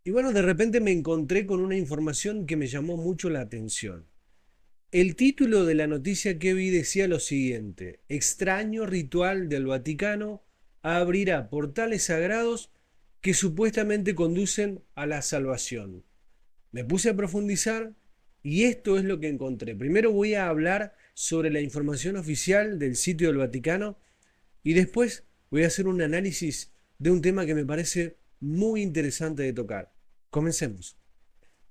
Y bueno, de repente me encontré con una información que me llamó mucho la atención. El título de la noticia que vi decía lo siguiente: extraño ritual del Vaticano abrirá portales sagrados que supuestamente conducen a la salvación. Me puse a profundizar y esto es lo que encontré. Primero voy a hablar sobre la información oficial del sitio del Vaticano y después voy a hacer un análisis de un tema que me parece muy interesante de tocar. Comencemos.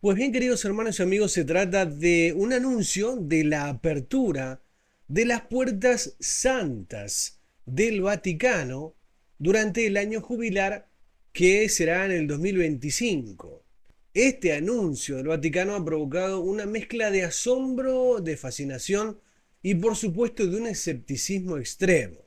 Pues bien, queridos hermanos y amigos, se trata de un anuncio de la apertura de las puertas santas del Vaticano durante el año jubilar que será en el 2025. Este anuncio del Vaticano ha provocado una mezcla de asombro, de fascinación y por supuesto de un escepticismo extremo.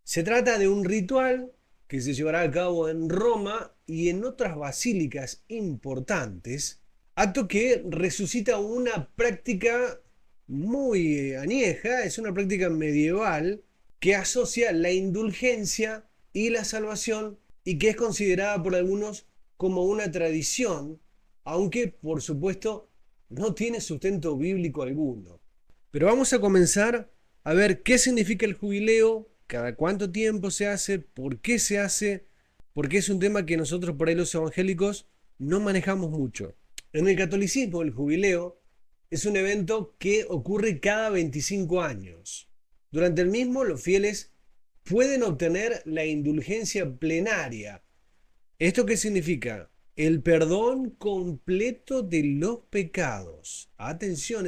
Se trata de un ritual que se llevará a cabo en Roma y en otras basílicas importantes, acto que resucita una práctica muy añeja, es una práctica medieval que asocia la indulgencia y la salvación y que es considerada por algunos como una tradición, aunque por supuesto no tiene sustento bíblico alguno. Pero vamos a comenzar a ver qué significa el jubileo, cada cuánto tiempo se hace, porque es un tema que nosotros por ahí los evangélicos no manejamos mucho. En el catolicismo el jubileo es un evento que ocurre cada 25 años. Durante el mismo los fieles pueden obtener la indulgencia plenaria. ¿Esto qué significa? El perdón completo de los pecados. Atención,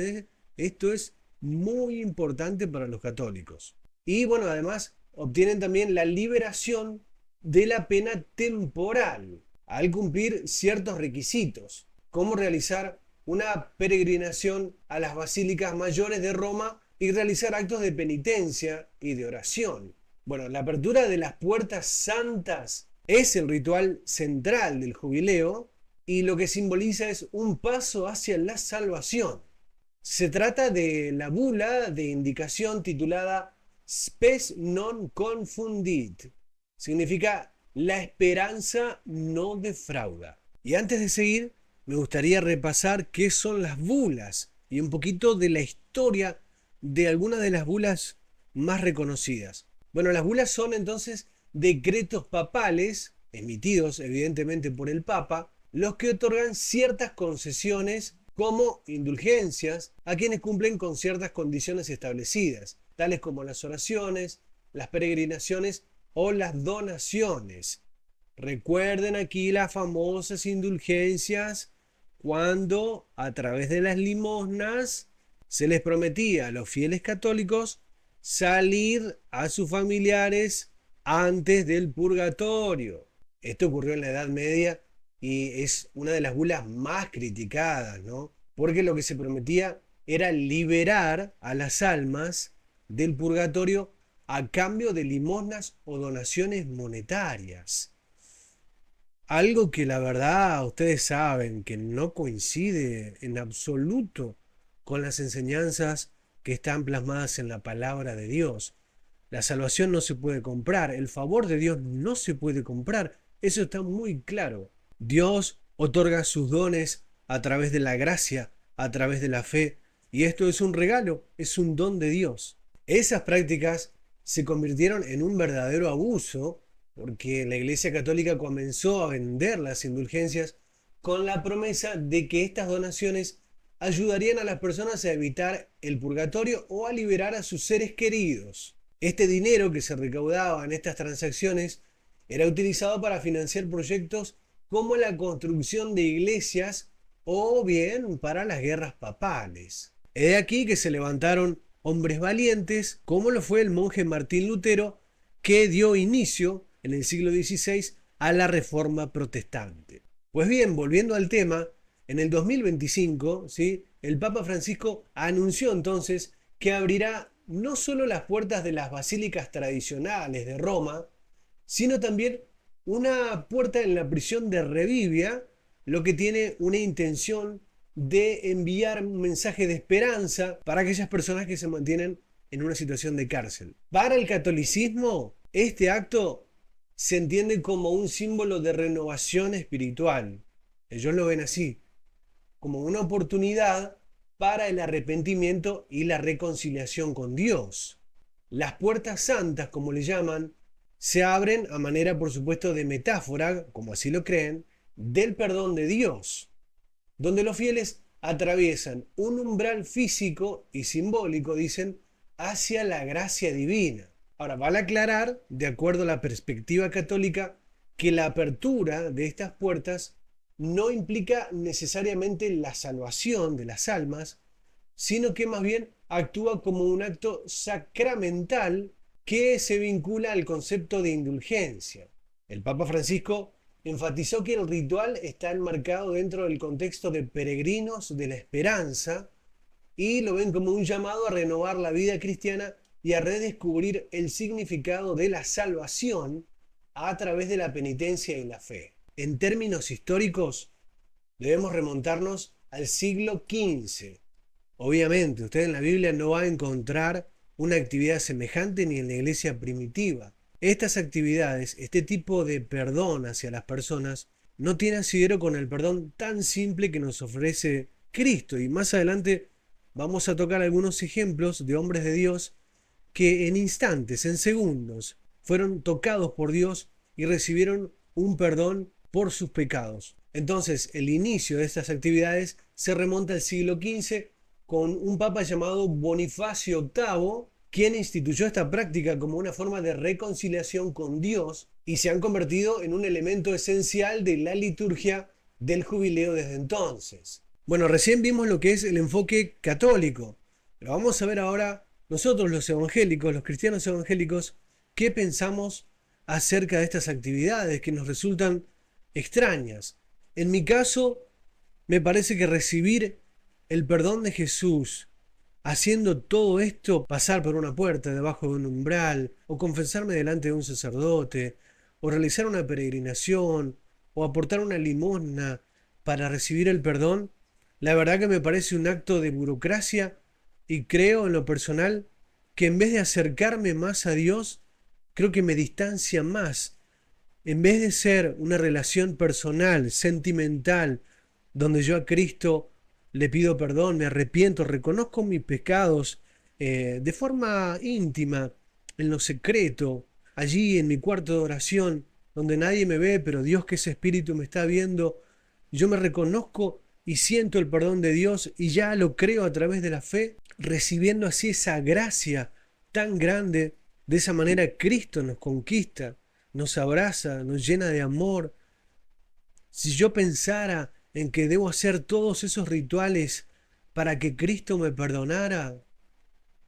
esto es muy importante para los católicos. Y bueno, además obtienen también la liberación de la pena temporal al cumplir ciertos requisitos, como realizar una peregrinación a las basílicas mayores de Roma y realizar actos de penitencia y de oración. Bueno, la apertura de las puertas santas es el ritual central del jubileo y lo que simboliza es un paso hacia la salvación. Se trata de la bula de indicación titulada Spes non confundit. Significa la esperanza no defrauda. Y antes de seguir, me gustaría repasar qué son las bulas y un poquito de la historia de algunas de las bulas más reconocidas. Bueno, las bulas son entonces decretos papales, emitidos evidentemente por el Papa, los que otorgan ciertas concesiones como indulgencias a quienes cumplen con ciertas condiciones establecidas, tales como las oraciones, las peregrinaciones o las donaciones. Recuerden aquí las famosas indulgencias cuando a través de las limosnas se les prometía a los fieles católicos salir a sus familiares antes del purgatorio. Esto ocurrió en la Edad Media y es una de las bulas más criticadas, ¿no? Porque lo que se prometía era liberar a las almas del purgatorio a cambio de limosnas o donaciones monetarias. Algo que la verdad ustedes saben que no coincide en absoluto con las enseñanzas que están plasmadas en la palabra de Dios. La salvación no se puede comprar, el favor de Dios no se puede comprar, eso está muy claro. Dios otorga sus dones a través de la gracia, a través de la fe, y esto es un regalo, es un don de Dios. Esas prácticas se convirtieron en un verdadero abuso porque la Iglesia Católica comenzó a vender las indulgencias con la promesa de que estas donaciones ayudarían a las personas a evitar el purgatorio o a liberar a sus seres queridos. Este dinero que se recaudaba en estas transacciones era utilizado para financiar proyectos como la construcción de iglesias o bien para las guerras papales. Es de aquí que se levantaron hombres valientes, como lo fue el monje Martín Lutero, que dio inicio en el siglo XVI a la Reforma Protestante. Pues bien, volviendo al tema, en el 2025, ¿sí?, el Papa Francisco anunció entonces que abrirá no solo las puertas de las basílicas tradicionales de Roma, sino también una puerta en la prisión de Revivia, lo que tiene una intención de enviar un mensaje de esperanza para aquellas personas que se mantienen en una situación de cárcel. Para el catolicismo, este acto se entiende como un símbolo de renovación espiritual. Ellos lo ven así, como una oportunidad para el arrepentimiento y la reconciliación con Dios. Las puertas santas, como le llaman, se abren a manera, por supuesto, de metáfora, como así lo creen, del perdón de Dios, donde los fieles atraviesan un umbral físico y simbólico, dicen, hacia la gracia divina. Ahora, vale aclarar, de acuerdo a la perspectiva católica, que la apertura de estas puertas no implica necesariamente la salvación de las almas, sino que más bien actúa como un acto sacramental que se vincula al concepto de indulgencia. El Papa Francisco enfatizó que el ritual está enmarcado dentro del contexto de peregrinos de la esperanza y lo ven como un llamado a renovar la vida cristiana y a redescubrir el significado de la salvación a través de la penitencia y la fe. En términos históricos, debemos remontarnos al siglo XV. Obviamente, usted en la Biblia no va a encontrar una actividad semejante ni en la iglesia primitiva. Estas actividades, este tipo de perdón hacia las personas, no tiene asidero con el perdón tan simple que nos ofrece Cristo. Y más adelante vamos a tocar algunos ejemplos de hombres de Dios que en instantes, en segundos, fueron tocados por Dios y recibieron un perdón por sus pecados. Entonces, el inicio de estas actividades se remonta al siglo XV con un papa llamado Bonifacio VIII, quien instituyó esta práctica como una forma de reconciliación con Dios y se han convertido en un elemento esencial de la liturgia del jubileo desde entonces. Bueno, recién vimos lo que es el enfoque católico, pero vamos a ver ahora nosotros los evangélicos, los cristianos evangélicos, qué pensamos acerca de estas actividades que nos resultan extrañas. En mi caso, me parece que recibir el perdón de Jesús, haciendo todo esto, pasar por una puerta debajo de un umbral, o confesarme delante de un sacerdote, o realizar una peregrinación, o aportar una limosna para recibir el perdón, la verdad que me parece un acto de burocracia y creo en lo personal que en vez de acercarme más a Dios, creo que me distancia más. En vez de ser una relación personal, sentimental, donde yo a Cristo le pido perdón, me arrepiento, reconozco mis pecados de forma íntima, en lo secreto, allí en mi cuarto de oración, donde nadie me ve, pero Dios que es espíritu me está viendo, yo me reconozco y siento el perdón de Dios y ya lo creo a través de la fe, recibiendo así esa gracia tan grande. De esa manera Cristo nos conquista, nos abraza, nos llena de amor. Si yo pensara en que debo hacer todos esos rituales para que Cristo me perdonara,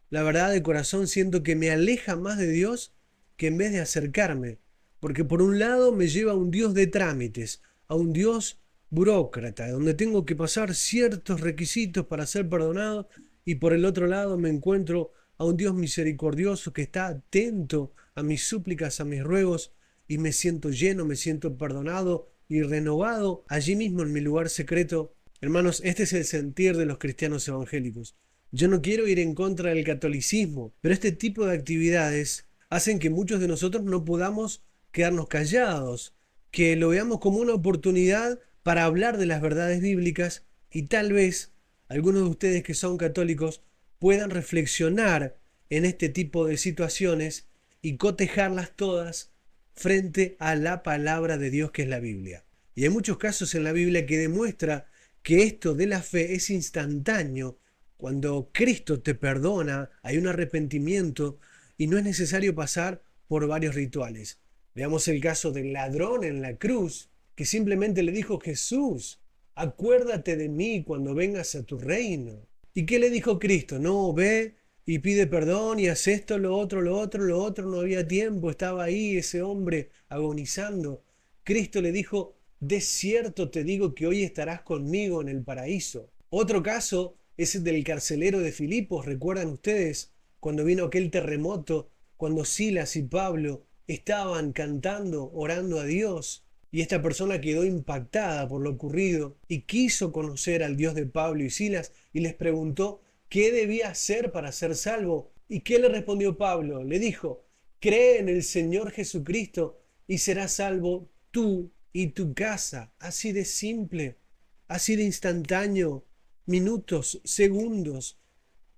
la verdad de corazón siento que me aleja más de Dios que en vez de acercarme, porque por un lado me lleva a un Dios de trámites, a un Dios burócrata, donde tengo que pasar ciertos requisitos para ser perdonado, y por el otro lado me encuentro a un Dios misericordioso que está atento a mis súplicas, a mis ruegos, y me siento lleno, me siento perdonado y renovado allí mismo en mi lugar secreto. Hermanos, este es el sentir de los cristianos evangélicos. Yo no quiero ir en contra del catolicismo, pero este tipo de actividades hacen que muchos de nosotros no podamos quedarnos callados, que lo veamos como una oportunidad para hablar de las verdades bíblicas y tal vez algunos de ustedes que son católicos puedan reflexionar en este tipo de situaciones y cotejarlas todas frente a la palabra de Dios que es la Biblia. Y hay muchos casos en la Biblia que demuestra que esto de la fe es instantáneo. Cuando Cristo te perdona, hay un arrepentimiento y no es necesario pasar por varios rituales. Veamos el caso del ladrón en la cruz, que simplemente le dijo: Jesús, acuérdate de mí cuando vengas a tu reino. ¿Y qué le dijo Cristo? No, ve y pide perdón y haz esto, lo otro, lo otro, lo otro. No había tiempo, estaba ahí ese hombre agonizando. Cristo le dijo: de cierto te digo que hoy estarás conmigo en el paraíso. Otro caso es el del carcelero de Filipos. ¿Recuerdan ustedes cuando vino aquel terremoto, cuando Silas y Pablo estaban cantando, orando a Dios? Y esta persona quedó impactada por lo ocurrido y quiso conocer al Dios de Pablo y Silas y les preguntó qué debía hacer para ser salvo. ¿Y qué le respondió Pablo? Le dijo: cree en el Señor Jesucristo y serás salvo tú y tu casa, así de simple, así de instantáneo, minutos, segundos,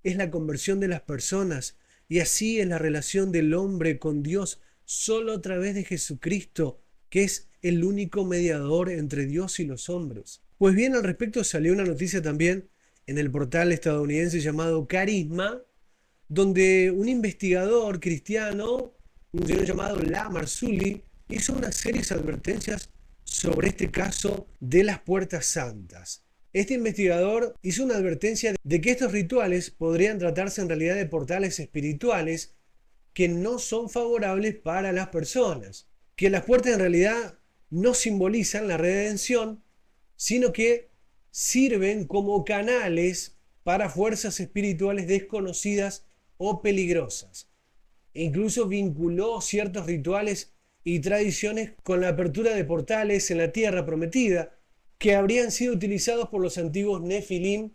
es la conversión de las personas y así es la relación del hombre con Dios solo a través de Jesucristo, que es el único mediador entre Dios y los hombres. Pues bien, al respecto salió una noticia también en el portal estadounidense llamado Carisma, donde un investigador cristiano, un señor llamado La Marzulli, hizo una serie de advertencias sobre este caso de las puertas santas. Este investigador hizo una advertencia de que estos rituales podrían tratarse en realidad de portales espirituales que no son favorables para las personas, que las puertas en realidad no simbolizan la redención, sino que sirven como canales para fuerzas espirituales desconocidas o peligrosas. E incluso vinculó ciertos rituales y tradiciones con la apertura de portales en la tierra prometida que habrían sido utilizados por los antiguos Nefilim,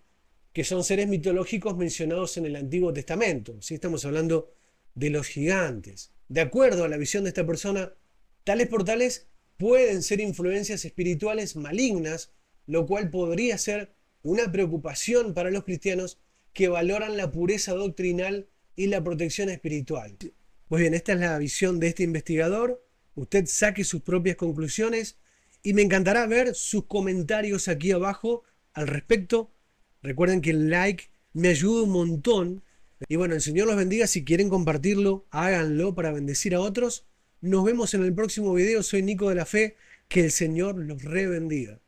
que son seres mitológicos mencionados en el Antiguo Testamento. ¿Sí? Estamos hablando de los gigantes. De acuerdo a la visión de esta persona, tales portales pueden ser influencias espirituales malignas, lo cual podría ser una preocupación para los cristianos que valoran la pureza doctrinal y la protección espiritual. Pues bien, esta es la visión de este investigador. Usted saque sus propias conclusiones y me encantará ver sus comentarios aquí abajo al respecto. Recuerden que el like me ayuda un montón. Y bueno, el Señor los bendiga. Si quieren compartirlo, háganlo para bendecir a otros. Nos vemos en el próximo video. Soy Nico de la Fe. Que el Señor los rebendiga.